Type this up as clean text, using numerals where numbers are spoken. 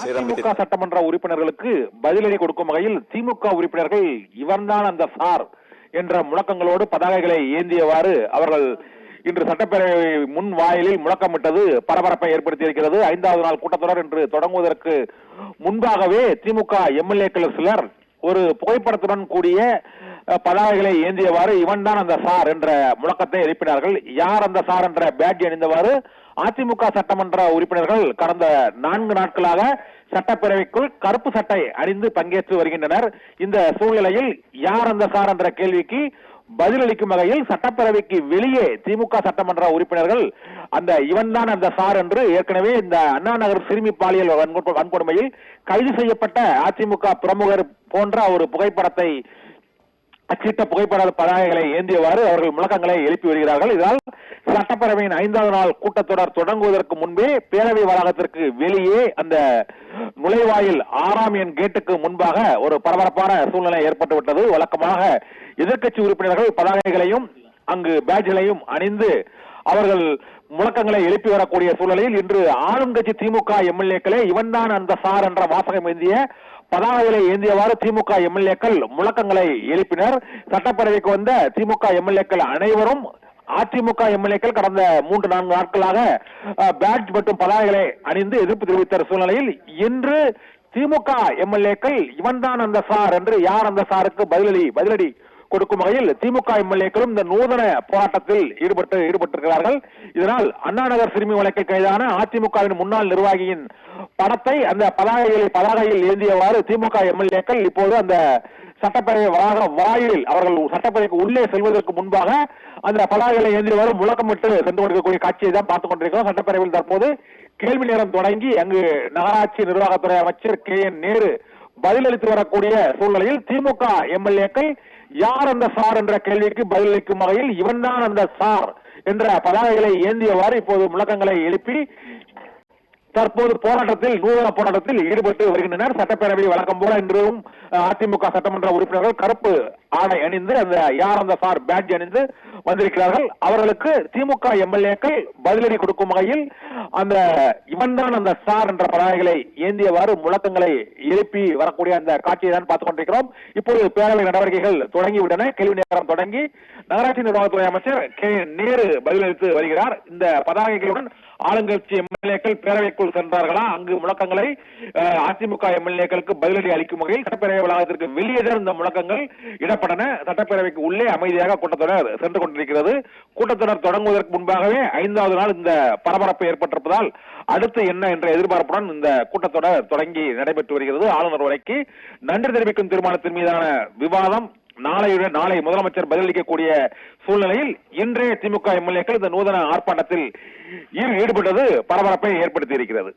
அதிமுக சட்டமன்ற உறுப்பினர்களுக்கு பதிலடி கொடுக்கும் வகையில் திமுக உறுப்பினர்கள் இவன்தான் அந்த சார் என்ற முழக்கங்களோடு பதாகைகளை ஏந்தியவாறு அவர்கள் இன்று சட்டப்பேரவை முன் வாயிலில் முழக்கமிட்டது பரபரப்பை ஏற்படுத்தியிருக்கிறது. 5வது நாள் கூட்டத்தொடர் இன்று தொடங்குவதற்கு முன்பாகவே திமுக எம்எல்ஏக்கள் சிலர் ஒரு புகைப்படத்துடன் கூடிய பதாகைகளை ஏந்தியவாறு இவன் தான் அந்த சார் என்ற முழக்கத்தை எழுப்பினார்கள். யார் அந்த சார் என்ற பேட்ஜ் அணிந்தவாறு அதிமுக சட்டமன்ற உறுப்பினர்கள் கடந்த 4 நாட்களாக சட்டப்பேரவைக்குள் கருப்பு சட்டை அணிந்து பங்கேற்று வருகின்றனர். இந்த சூழ்நிலையில் யார் அந்த சார் என்ற கேள்விக்கு பதிலளிக்கும் வகையில் சட்டப்பேரவைக்கு வெளியே திமுக சட்டமன்ற உறுப்பினர்கள் அந்த இவன் தான் அந்த சார் என்று ஏற்கனவே இந்த அண்ணா நகர் சிறுமி பாலியல் வன்கொடுமையில் கைது செய்யப்பட்ட அதிமுக பிரமுகர் போன்ற ஒரு புகைப்படத்தை அச்சிட்ட புகைப்பட பதாகைகளை ஏந்தியவாறு அவர்கள் முழக்கங்களை எழுப்பி வருகிறார்கள். இதனால் சட்டப்பேரவையின் 5வது நாள் கூட்டத்தொடர் தொடங்குவதற்கு முன்பே பேரவை வளாகத்திற்கு வெளியே அந்த நுழைவாயில் 6ஆம் எண் கேட்டுக்கு முன்பாக ஒரு பரபரப்பான சூழ்நிலை ஏற்பட்டுவிட்டது. வழக்கமாக எதிர்க்கட்சி உறுப்பினர்கள் பதாகைகளையும் அங்கு பேட்ஜ்களையும் அணிந்து அவர்கள் முழக்கங்களை எழுப்பி வரக்கூடிய சூழ்நிலையில் இன்று ஆளும் கட்சி திமுக எம்எல்ஏக்களே இவன் தான் அந்த சார் என்ற வாசகம் ஏந்திய பதாகைகளை ஏந்தியவாறு திமுக எம்எல்ஏக்கள் முழக்கங்களை எழுப்பினர். சட்டப்பேரவைக்கு வந்த திமுக எம்எல்ஏக்கள் அனைவரும் அதிமுக எம்எல்ஏக்கள் கடந்த 3-4 நாட்களாக பேட்ஜ் மற்றும் பதாகைகளை அணிந்து எதிர்ப்பு தெரிவித்த சூழ்நிலையில் இன்று திமுக எம்எல்ஏக்கள் இவன் தான் அந்த சார் என்று யார் அந்த சாருக்கு பதிலடி கொடுக்கும் வகையில் திமுக எம்எல்ஏக்களும் இந்த நூதன போராட்டத்தில் ஈடுபட்டிருக்கிறார்கள். இதனால் அண்ணா நகர் சிறுமி வழக்கில் கைதான அதிமுகவின் முன்னாள் நிர்வாகியின் படத்தை அந்த பதாகையில் ஏந்தியவாறு திமுக எம்எல்ஏக்கள் இப்போது அந்த சட்டப்பேரவை வாயிலில் அவர்கள் சட்டப்பேரவைக்கு உள்ளே செல்வதற்கு முன்பாக அந்த பதாகைகளை ஏந்தியவாறு முழக்கமிட்டு சென்று கொண்டிருக்கக்கூடிய காட்சியை தான் பார்த்துக் கொண்டிருக்கிறோம். சட்டப்பேரவையில் தற்போது கேள்வி நேரம் தொடங்கி அங்கு நகராட்சி நிர்வாகத்துறை அமைச்சர் KN நேரு பதிலளித்து வரக்கூடிய சூழ்நிலையில் திமுக எம்எல்ஏக்கள் யார் அந்த சார் என்ற கேள்விக்கு பதிலளிக்கும் வகையில் இவன் தான் அந்த சார் என்ற பதாகைகளை ஏந்தியவாறு இப்போது முழக்கங்களை எழுப்பி தற்போது நூதன போராட்டத்தில் ஈடுபட்டு வருகின்றனர். சட்டப்பேரவை வழக்கம் போல இன்றும் அதிமுக சட்டமன்ற உறுப்பினர்கள் கருப்பு ஆடை அணிந்து அந்த யார் அந்த சார் பேட்ஜ் அணிந்து வந்திருக்கிறார்கள். அவர்களுக்கு திமுக எம்எல்ஏக்கள் பதிலடி கொடுக்கும் வகையில் அந்த இவன் தான் அந்த சார் என்ற பதாகைகளை ஏந்தியவாறு முழக்கங்களை எழுப்பி வரக்கூடிய அந்த காட்சியை தான் பார்த்துக் கொண்டிருக்கிறோம். இப்போது பேரவை நடவடிக்கைகள் தொடங்கிவிட்டன. கேள்வி நேரம் தொடங்கி நகராட்சி நிர்வாகத்துறை அமைச்சர் KN நேரு பதிலளித்து வருகிறார். இந்த பதாகைகளுடன் ஆளுங்கட்சி எம்எல்ஏக்கள் பேரவைக்குள் சென்றார்களா, அங்கு முழக்கங்களை அதிமுக எம்எல்ஏக்களுக்கு பதிலடி அளிக்கும் வகையில் சட்டப்பேரவை வளாகத்திற்கு வெளியே இந்த முழக்கங்கள் இடப்பட்டன. சட்டப்பேரவைக்கு உள்ளே அமைதியாக கூட்டத்தொடர் சென்று கொண்டிருக்கிறது. கூட்டத்தொடர் தொடங்குவதற்கு முன்பாகவே 5வது நாள் இந்த பரபரப்பு ஏற்பட்டிருப்பதால் அடுத்து என்ன என்ற எதிர்பார்ப்புடன் இந்த கூட்டத்தொடர் தொடங்கி நடைபெற்று வருகிறது. ஆளுநர் உரைக்கு நன்றி தெரிவிக்கும் தீர்மானத்தின் மீதான விவாதம் நாளை முதலமைச்சர் பதிலளிக்கக்கூடிய சூழ்நிலையில் இன்றைய திமுக எம்எல்ஏக்கள் இந்த நூதன ஆர்ப்பாட்டத்தில் ஈடுபட்டது பரபரப்பை ஏற்படுத்தி இருக்கிறது.